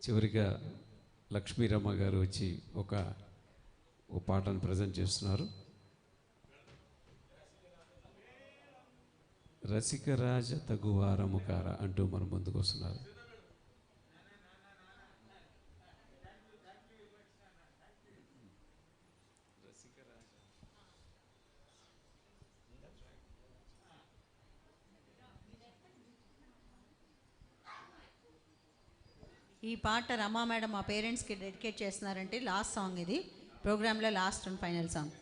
చివరిగా లక్ష్మీరమ్మ గారు వచ్చి ఒక పాటను ప్రజెంట్ చేస్తున్నారు. రసికరాజ తగువారముకార అంటూ మన ముందుకు వస్తున్నారు. ఈ పాట రమా మేడం మా పేరెంట్స్కి డెడికేట్ చేస్తున్నారంటే లాస్ట్ సాంగ్, ఇది ప్రోగ్రాంలో లాస్ట్ అండ్ ఫైనల్ సాంగ్.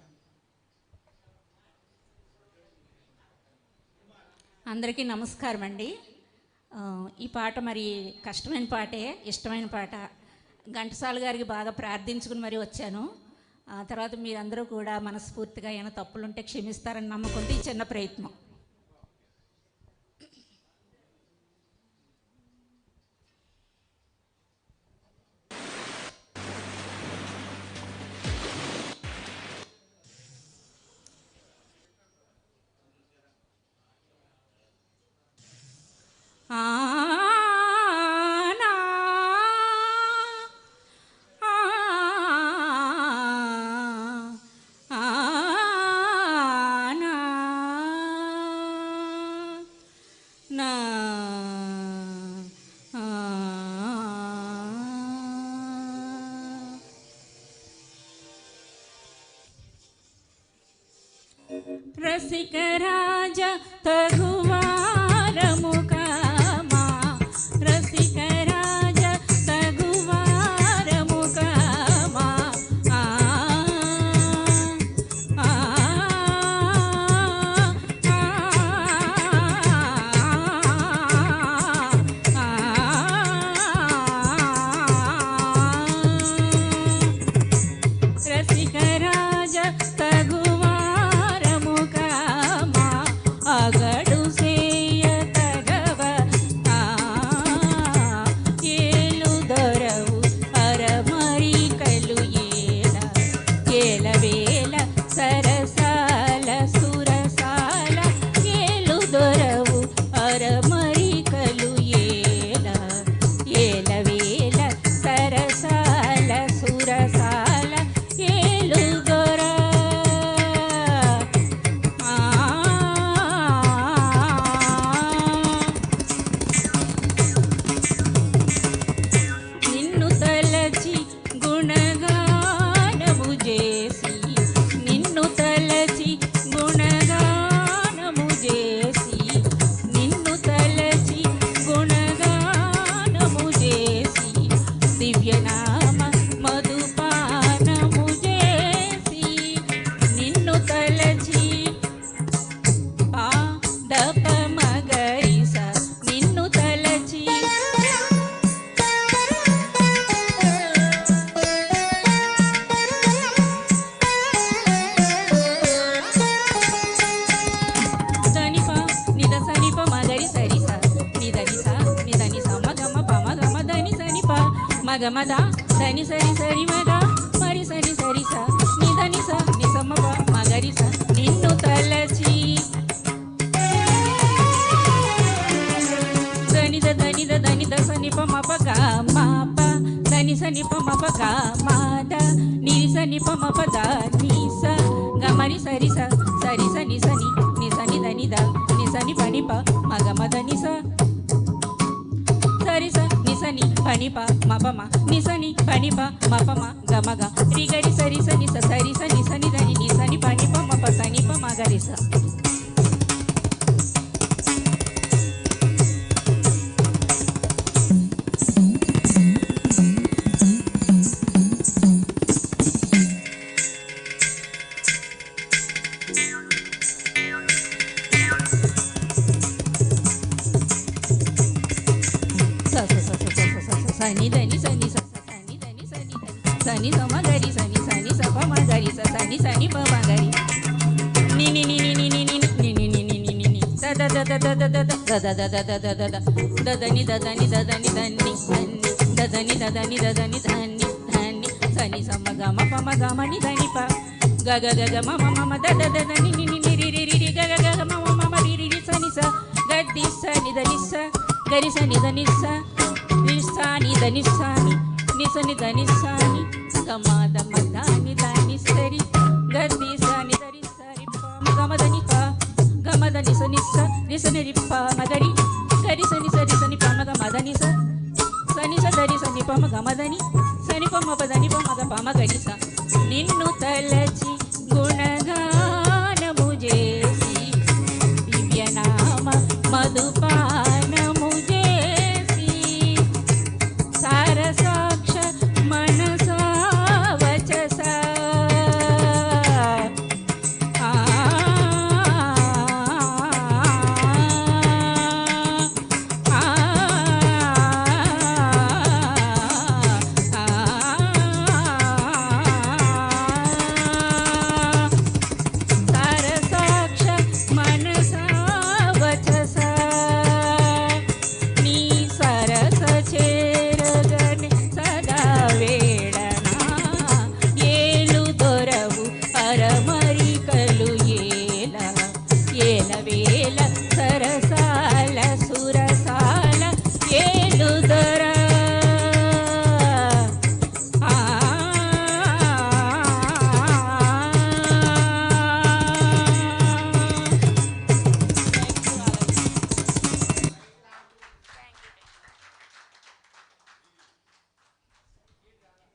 అందరికీ నమస్కారం అండి. ఈ పాట మరి కష్టమైన పాటే, ఇష్టమైన పాట. ఘంటసాల గారికి బాగా ప్రార్థించుకుని మరి వచ్చాను. ఆ తర్వాత మీరందరూ కూడా మనస్ఫూర్తిగా ఏమైనా తప్పులుంటే క్షమిస్తారని నమ్మకంతో ఈ చిన్న ప్రయత్నం. రసికరాజ తగువారముకామా, రసికరాజ తగువారముకామా, రసికరాజ తగు అగడు సేయ తగవ ఏలు దొరవు అరమరికలు ఏలవేల సరసాల సురసాల ఏలు దొరవు అరమరికలు ఏలవేల సరసాల సురసాల ఏలు దొర దివ్యనామ మధుపానము చేసి నిన్ను తలచి పాదప మగరిస నిన్ను తలచి ధనిప నిద సనిప మగరి సరిస నిదనిస నిదనిస మగమ పమగమ ధని సనిప మగమద ధని సరి సరి మగ మరి సరి సరిస నిదనిస నిసమప మగరిస నిన్ను తలచి ధనిద ధనిద ధనిద సనిప మప మాప ధని సనిప మప మాద నిరి సనిప మప నిస గమరి సరిస సరిస నిసని నిసని ధనిద నిసని పనిప మగమద నిస సరిస నిసని పనిప మపమ నిసని పనిప మపమ గమగ రిగరి సరిస నిస సరిస నిసని ధని నిసని పనిప మప సనిప మగరిస. సని ధని సని సని ధని సని సని సమగరి సని సని సప మగరి సని సని ప మగరి ని ని ని ని ని ని ని ని ని ని ని ని ని ద ద ద ద ద ద ద ద ద ద ద ద ద దదని దదని దదని ధని దదని దదని దదని ధని ధని సని సమ గమ ప మ గమ ని ధని ప గ గ గ గ మ మ మ ద ద ద ని ని ని ని రి రి రి గ గ గ మ మ మ రి రి రి సని స గ ది స ని ధని స గరి స ని ధని స ని స ని దని సాని నిసని దని సాని గమాద మదాని దాని సరి గది సాని దరి సరి పమ గమదని ప గమదని సని స నిసని రి ప మగరి గరి సని సరి సని పమ గమదని స సని స దరి సని పమ గమదని సని పమ పదని పమ గ పమ గరి స నిన్ను తలచి గుణగానము చేసి దివ్యనామ మధుపానము చేసి సారసాక్ష మనసా వచస సారసాక్ష మనసా వచస నీ సరస చేరగని సదా వేళనా ఏలు దొరవు అరమరికలు ఏల ఏల వేల సరసాల సురసాల ఏలు దొర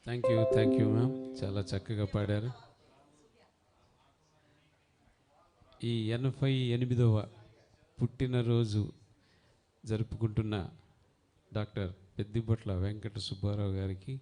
థ్యాంక్ యూ మ్యామ్, చాలా చక్కగా పాడారు. ఈ 88వ పుట్టినరోజు జరుపుకుంటున్న డాక్టర్ పెద్దిబొట్ల వెంకట సుబ్బారావు గారికి